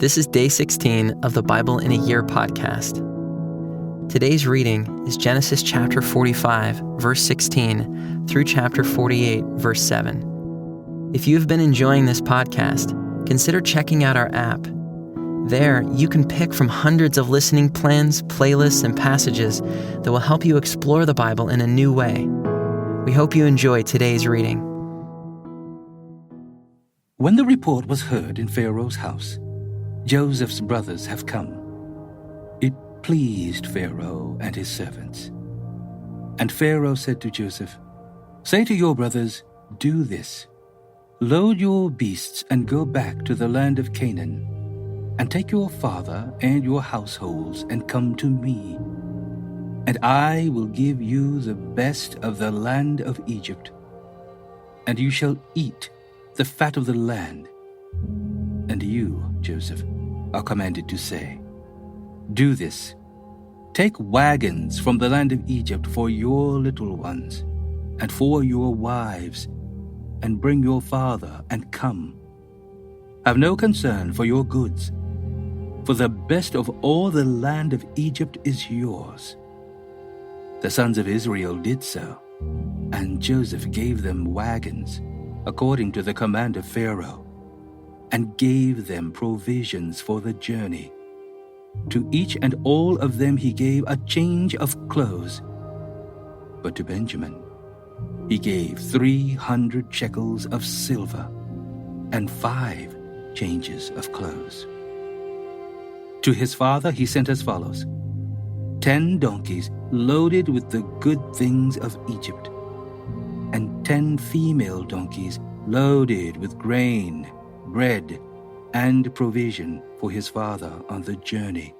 This is day 16 of the Bible in a Year podcast. Today's reading is Genesis chapter 45, verse 16, through chapter 48, verse 7. If you've been enjoying this podcast, consider checking out our app. There, you can pick from hundreds of listening plans, playlists, and passages that will help you explore the Bible in a new way. We hope you enjoy today's reading. When the report was heard in Pharaoh's house, Joseph's brothers have come. It pleased Pharaoh and his servants. And Pharaoh said to Joseph, "Say to your brothers, do this. Load your beasts and go back to the land of Canaan, and take your father and your households and come to me. And I will give you the best of the land of Egypt, and you shall eat the fat of the land. And you, Joseph, are commanded to say, do this. Take wagons from the land of Egypt for your little ones, and for your wives, and bring your father and come. Have no concern for your goods, for the best of all the land of Egypt is yours." The sons of Israel did so, and Joseph gave them wagons, according to the command of Pharaoh, and gave them provisions for the journey. To each and all of them he gave a change of clothes. But to Benjamin he gave 300 shekels of silver and 5 changes of clothes. To his father he sent as follows: 10 donkeys loaded with the good things of Egypt, and 10 female donkeys loaded with grain, bread, and provision for his father on the journey.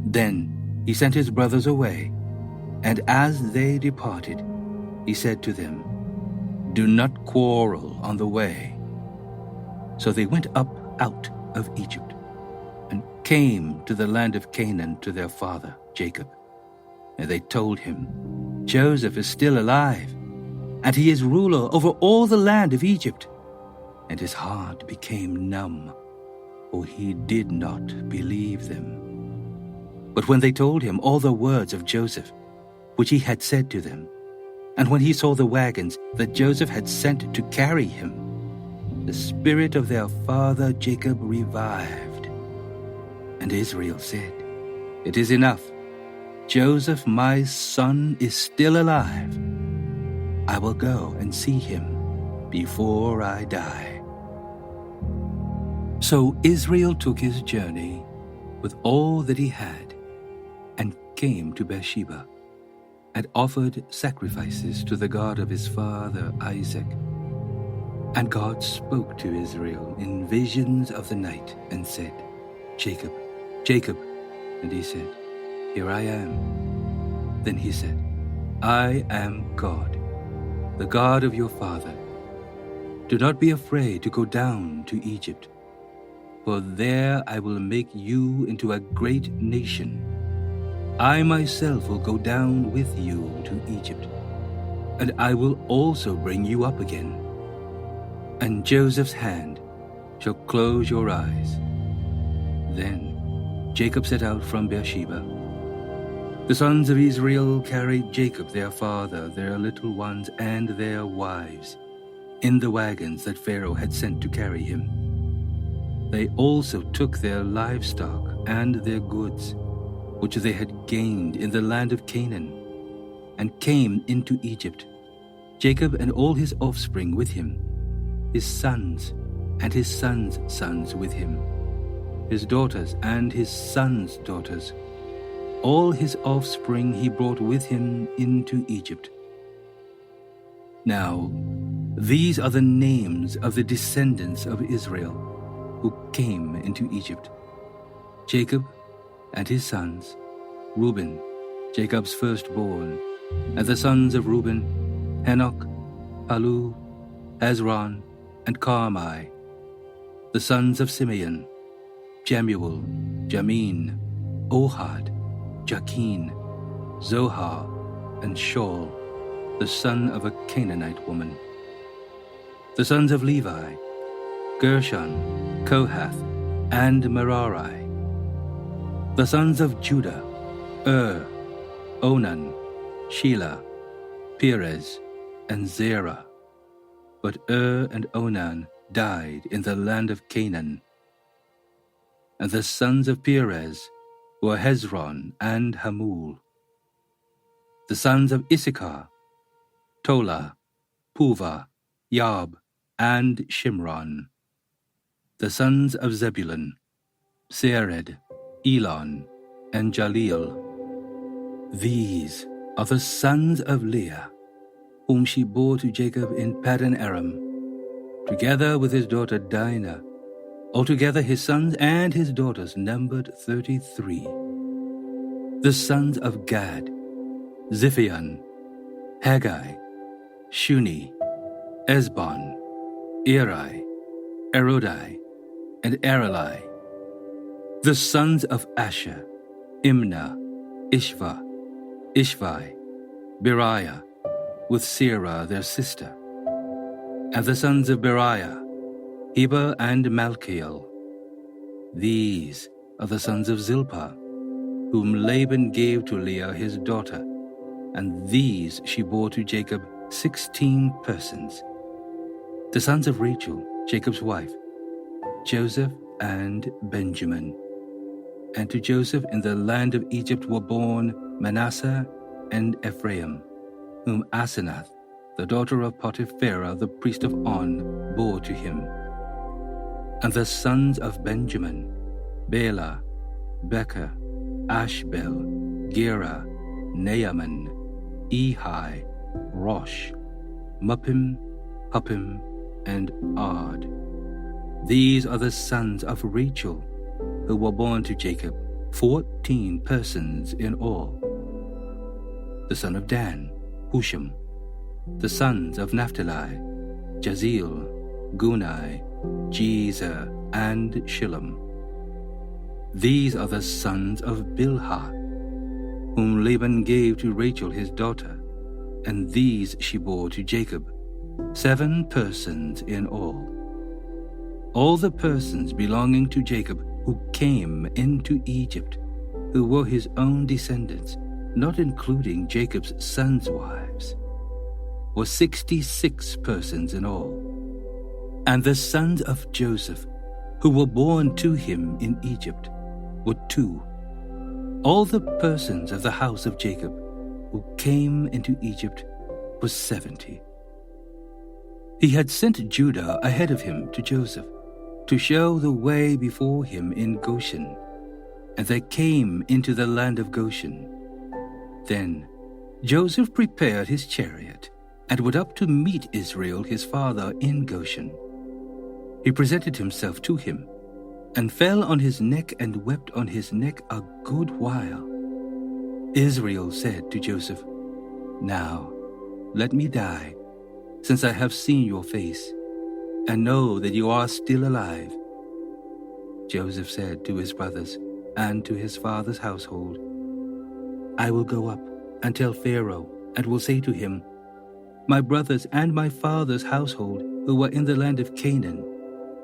Then he sent his brothers away, and as they departed, he said to them, "Do not quarrel on the way." So they went up out of Egypt, and came to the land of Canaan to their father Jacob. And they told him, "Joseph is still alive, and he is ruler over all the land of Egypt." And his heart became numb, for he did not believe them. But when they told him all the words of Joseph, which he had said to them, and when he saw the wagons that Joseph had sent to carry him, the spirit of their father Jacob revived. And Israel said, "It is enough. Joseph, my son, is still alive. I will go and see him before I die." So Israel took his journey with all that he had, and came to Beersheba, and offered sacrifices to the God of his father Isaac. And God spoke to Israel in visions of the night, and said, "Jacob, Jacob." And he said, "Here I am." Then he said, "I am God, the God of your father. Do not be afraid to go down to Egypt, for there I will make you into a great nation. I myself will go down with you to Egypt, and I will also bring you up again. And Joseph's hand shall close your eyes." Then Jacob set out from Beersheba. The sons of Israel carried Jacob their father, their little ones, and their wives, in the wagons that Pharaoh had sent to carry him. They also took their livestock and their goods, which they had gained in the land of Canaan, and came into Egypt, Jacob and all his offspring with him, his sons and his sons' sons with him, his daughters and his sons' daughters. All his offspring he brought with him into Egypt. Now, these are the names of the descendants of Israel who came into Egypt: Jacob and his sons, Reuben, Jacob's firstborn, and the sons of Reuben, Hanoch, Palu, Hezron, and Carmi. The sons of Simeon, Jemuel, Jamin, Ohad, Jachin, Zohar, and Shaul, the son of a Canaanite woman. The sons of Levi, Gershon, Kohath, and Merari. The sons of Judah, Onan, Shelah, Perez, and Zerah. But and Onan died in the land of Canaan. And the sons of Perez were Hezron and Hamul. The sons of Issachar, Tola, Puvah, Yab, and Shimron. The sons of Zebulun, Sered, Elon, and Jaleel. These are the sons of Leah, whom she bore to Jacob in Paddan Aram, together with his daughter Dinah. Altogether his sons and his daughters numbered 33. The sons of Gad, Ziphion, Haggai, Shuni, Esbon, Eri, Erodai, and Arelai. The sons of Asher, Imnah, Ishva, Ishvi, Beriah, with Serah their sister. And the sons of Beriah, Heber and Malchiel. These are the sons of Zilpah, whom Laban gave to Leah his daughter, and these she bore to Jacob 16 persons. The sons of Rachel, Jacob's wife, Joseph and Benjamin. And to Joseph in the land of Egypt were born Manasseh and Ephraim, whom Asenath, the daughter of Potipharah, the priest of On, bore to him. And the sons of Benjamin, Bela, Becher, Ashbel, Gera, Naaman, Ehi, Rosh, Muppim, Huppim, and Ard. These are the sons of Rachel, who were born to Jacob, 14 persons in all. The son of Dan, Husham. The sons of Naphtali, Jazeel, Gunai, Jezer, and Shillem. These are the sons of Bilhah, whom Laban gave to Rachel his daughter, and these she bore to Jacob, 7 persons in all. All the persons belonging to Jacob who came into Egypt, who were his own descendants, not including Jacob's sons' wives, were 66 persons in all. And the sons of Joseph, who were born to him in Egypt, were 2. All the persons of the house of Jacob who came into Egypt were 70. He had sent Judah ahead of him to Joseph, to show the way before him in Goshen, and they came into the land of Goshen. Then Joseph prepared his chariot and went up to meet Israel his father in Goshen. He presented himself to him, and fell on his neck and wept on his neck a good while. Israel said to Joseph, "Now let me die, since I have seen your face, and know that you are still alive." Joseph said to his brothers and to his father's household, "I will go up and tell Pharaoh, and will say to him, 'My brothers and my father's household, who were in the land of Canaan,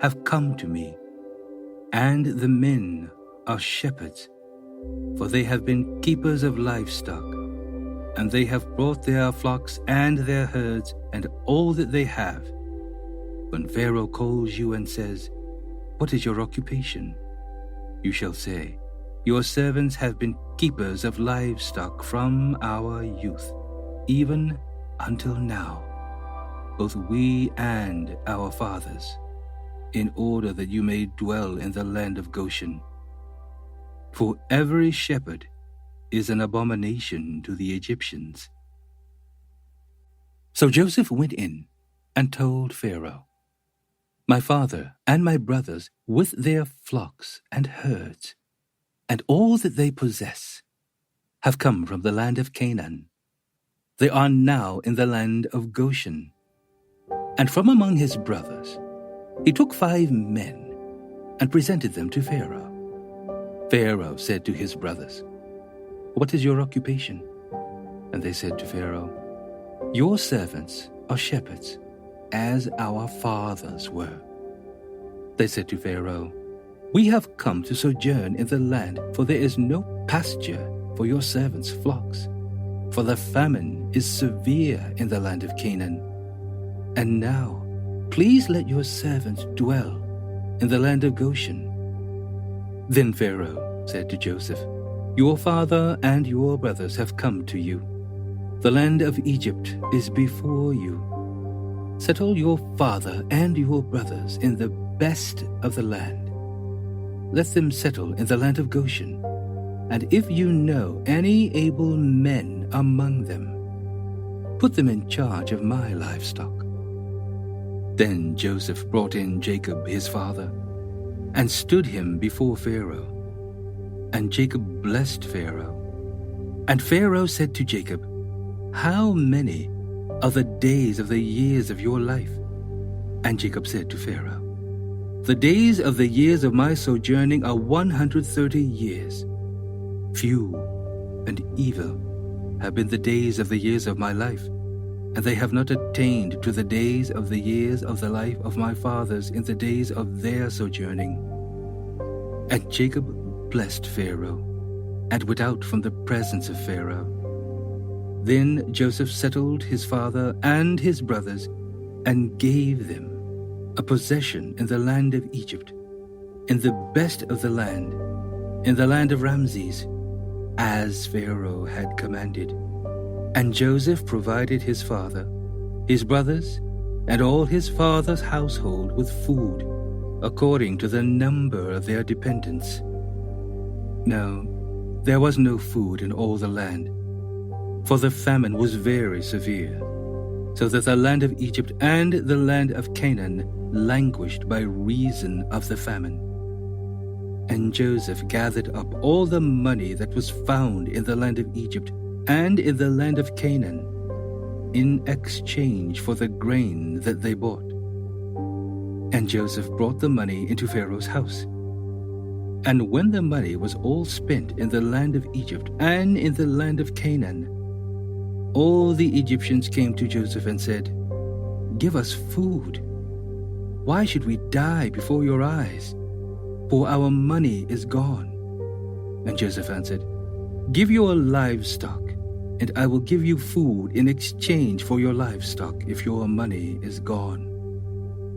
have come to me, and the men are shepherds, for they have been keepers of livestock, and they have brought their flocks and their herds and all that they have.' When Pharaoh calls you and says, 'What is your occupation?' you shall say, 'Your servants have been keepers of livestock from our youth, even until now, both we and our fathers, in order that you may dwell in the land of Goshen. For every shepherd is an abomination to the Egyptians.'" So Joseph went in and told Pharaoh, "My father and my brothers with their flocks and herds, and all that they possess, have come from the land of Canaan. They are now in the land of Goshen." And from among his brothers he took 5 men and presented them to Pharaoh. Pharaoh said to his brothers, "What is your occupation?" And they said to Pharaoh, "Your servants are shepherds, as our fathers were." They said to Pharaoh, We have come to sojourn in the land, for there is no pasture for your servants' flocks. For the famine is severe in the land of Canaan. And now, please let your servants dwell in the land of Goshen." Then Pharaoh said to Joseph, "Your father and your brothers have come to you. The land of Egypt is before you. Settle your father and your brothers in the best of the land. Let them settle in the land of Goshen. And if you know any able men among them, put them in charge of my livestock." Then Joseph brought in Jacob his father, and stood him before Pharaoh. And Jacob blessed Pharaoh. And Pharaoh said to Jacob, "How many are the days of the years of your life?" And Jacob said to Pharaoh, "The days of the years of my sojourning are 130 years. Few and evil have been the days of the years of my life, and they have not attained to the days of the years of the life of my fathers in the days of their sojourning." And Jacob blessed Pharaoh, and went out from the presence of Pharaoh. Then Joseph settled his father and his brothers, and gave them a possession in the land of Egypt, in the best of the land, in the land of Ramses, as Pharaoh had commanded. And Joseph provided his father, his brothers, and all his father's household with food, according to the number of their dependents. Now, there was no food in all the land, for the famine was very severe, so that the land of Egypt and the land of Canaan languished by reason of the famine. And Joseph gathered up all the money that was found in the land of Egypt and in the land of Canaan, in exchange for the grain that they bought. And Joseph brought the money into Pharaoh's house. And when the money was all spent in the land of Egypt and in the land of Canaan, all the Egyptians came to Joseph and said, "Give us food. Why should we die before your eyes? For our money is gone." And Joseph answered, "Give your livestock, and I will give you food in exchange for your livestock if your money is gone."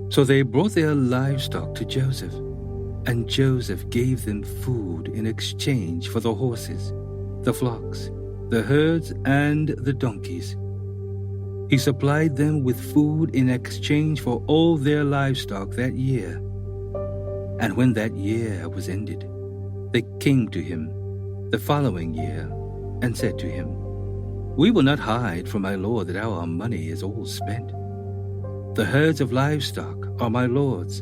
So they brought their livestock to Joseph, and Joseph gave them food in exchange for the horses, the flocks, the herds, and the donkeys. He supplied them with food in exchange for all their livestock that year. And when that year was ended, they came to him the following year and said to him, "We will not hide from my lord that our money is all spent. The herds of livestock are my lord's.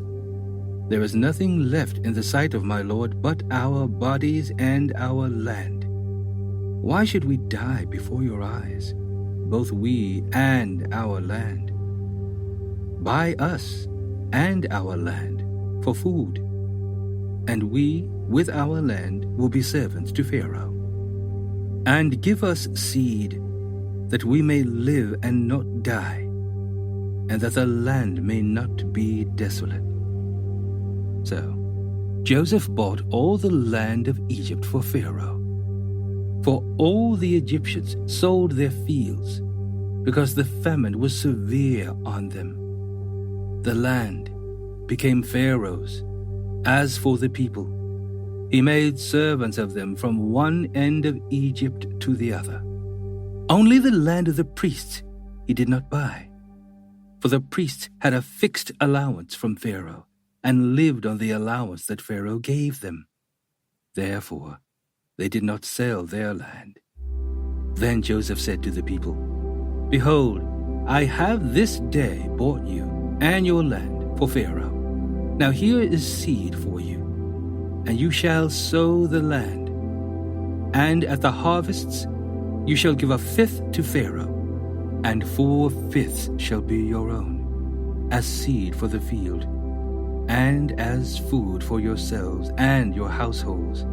There is nothing left in the sight of my lord but our bodies and our land. Why should we die before your eyes, both we and our land? Buy us and our land for food, and we with our land will be servants to Pharaoh. And give us seed, that we may live and not die, and that the land may not be desolate." So Joseph bought all the land of Egypt for Pharaoh. For all the Egyptians sold their fields, because the famine was severe on them. The land became Pharaoh's. As for the people, he made servants of them from one end of Egypt to the other. Only the land of the priests he did not buy, for the priests had a fixed allowance from Pharaoh, and lived on the allowance that Pharaoh gave them. Therefore, they did not sell their land. Then Joseph said to the people, "Behold, I have this day bought you and your land for Pharaoh. Now here is seed for you, and you shall sow the land. And at the harvests you shall give 1/5 to Pharaoh, and 4/5 shall be your own, as seed for the field, and as food for yourselves and your households,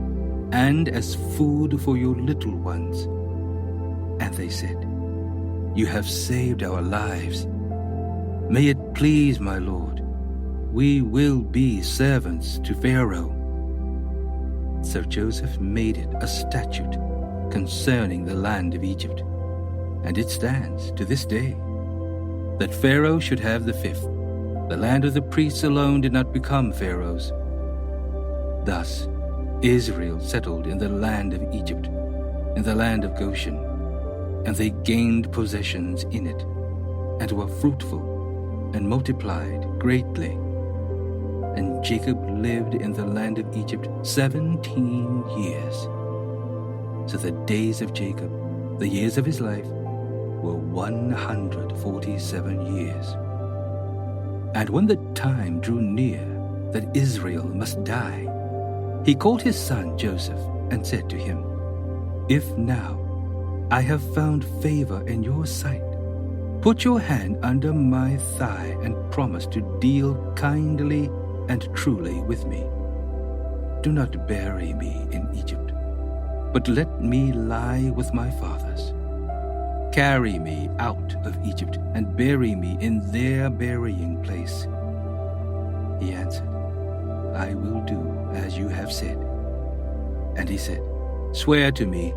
and as food for your little ones." And they said, "You have saved our lives. May it please my lord, we will be servants to Pharaoh. So Joseph made it a statute concerning the land of Egypt, and it stands to this day, that Pharaoh should have the fifth. The land of the priests alone did not become Pharaoh's. Thus Israel settled in the land of Egypt, in the land of Goshen, and they gained possessions in it, and were fruitful, and multiplied greatly. And Jacob lived in the land of Egypt 17 years. So the days of Jacob, the years of his life, were 147 years. And when the time drew near that Israel must die, he called his son Joseph and said to him, "If now I have found favor in your sight, put your hand under my thigh and promise to deal kindly and truly with me. Do not bury me in Egypt, but let me lie with my fathers. Carry me out of Egypt and bury me in their burying place." He answered, "I will do as you have said." And he said, "Swear to me."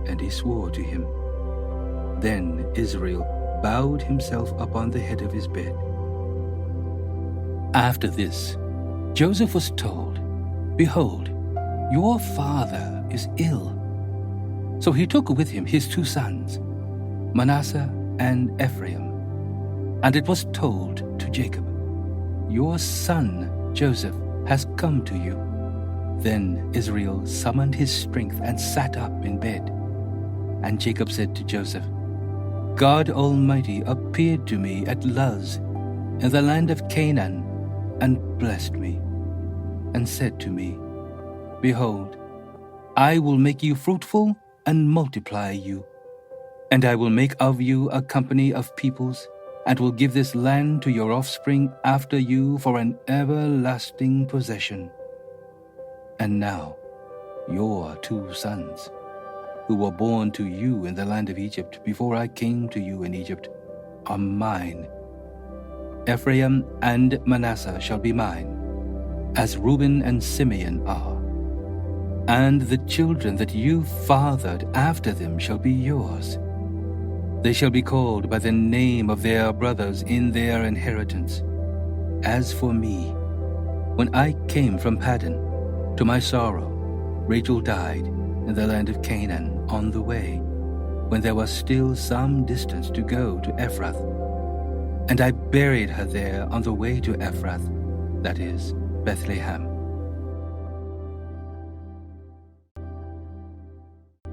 And he swore to him. Then Israel bowed himself upon the head of his bed. After this, Joseph was told, "Behold, your father is ill." So he took with him his two sons, Manasseh and Ephraim. And it was told to Jacob, "Your son Joseph has come to you." Then Israel summoned his strength and sat up in bed. And Jacob said to Joseph, "God Almighty appeared to me at Luz, in the land of Canaan, and blessed me, and said to me, 'Behold, I will make you fruitful and multiply you, and I will make of you a company of peoples, and will give this land to your offspring after you for an everlasting possession.' And now your two sons, who were born to you in the land of Egypt before I came to you in Egypt, are mine. Ephraim and Manasseh shall be mine, as Reuben and Simeon are. And the children that you fathered after them shall be yours. They shall be called by the name of their brothers in their inheritance. As for me, when I came from Paddan, to my sorrow, Rachel died in the land of Canaan on the way, when there was still some distance to go to Ephrath. And I buried her there on the way to Ephrath, that is, Bethlehem.